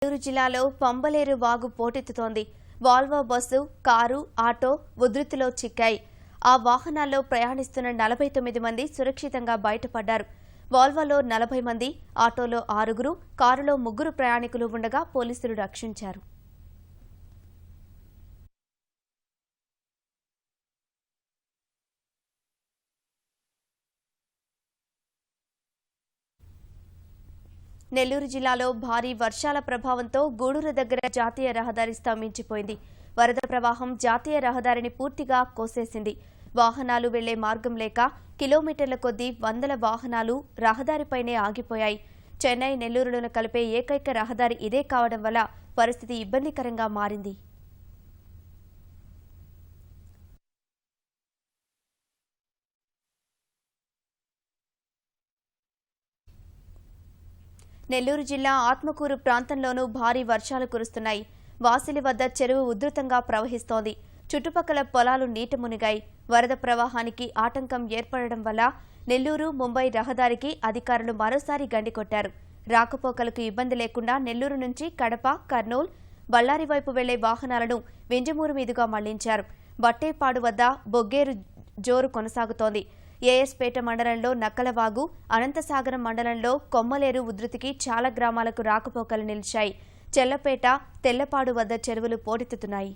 నెల్లూరు జిల్లాలో పంబలేరు వాగు పోటెత్తుతోంది. వాల్వో బస్సు, కారు, ఆటో ఉధృతిలో చిక్కాయి. ఆ వాహనాల్లో ప్రయాణిస్తున్న 49 మంది సురక్షితంగా బయటపడ్డారు. వాల్వోలో 40 మంది, ఆటోలో 6, కారులో 3 ప్రయాణికులు ఉండగా పోలీసులు రక్షించారు. నెల్లూరు జిల్లాలో భారీ వర్షాల ప్రభావంతో గూడూరు దగ్గర జాతీయ రహదారి స్తంభించిపోయింది. వరద ప్రవాహం జాతీయ రహదారిని పూర్తిగా కోసేసింది. వాహనాలు వెళ్లే మార్గం లేక కిలోమీటర్ల కొద్దీ వందల వాహనాలు రహదారిపైనే ఆగిపోయాయి. చెన్నై, నెల్లూరులను కలిపే ఏకైక రహదారి ఇదే కావడం వల్ల పరిస్థితి ఇబ్బందికరంగా మారింది. నెల్లూరు జిల్లా ఆత్మకూరు ప్రాంతంలోనూ భారీ వర్షాలు కురుస్తున్నాయి. వాసిలి వద్ద చెరువు ఉధృతంగా ప్రవహిస్తోంది. చుట్టుపక్కల పొలాలు నీట మునిగాయి. వరద ప్రవాహానికి ఆటంకం ఏర్పడడం వల్ల నెల్లూరు, ముంబై రహదారికి అధికారులు మరోసారి గండికొట్టారు. రాకపోకలకు ఇబ్బంది లేకుండా నెల్లూరు నుంచి కడప, కర్నూలు, బళ్లారి వైపు వెళ్లే వాహనాలను వింజమూరు మీదుగా మళ్లించారు. బట్టేపాడు వద్ద బొగ్గేరు జోరు కొనసాగుతోంది. ఏఎస్పేట మండలంలో నక్కలవాగు, అనంతసాగరం మండలంలో కొమ్మలేరు ఉధృతికి చాలా గ్రామాలకు రాకపోకలు నిలిచాయి. చెల్లపేట, తెల్లపాడు వద్ద చెరువులు పోటెత్తుతున్నాయి.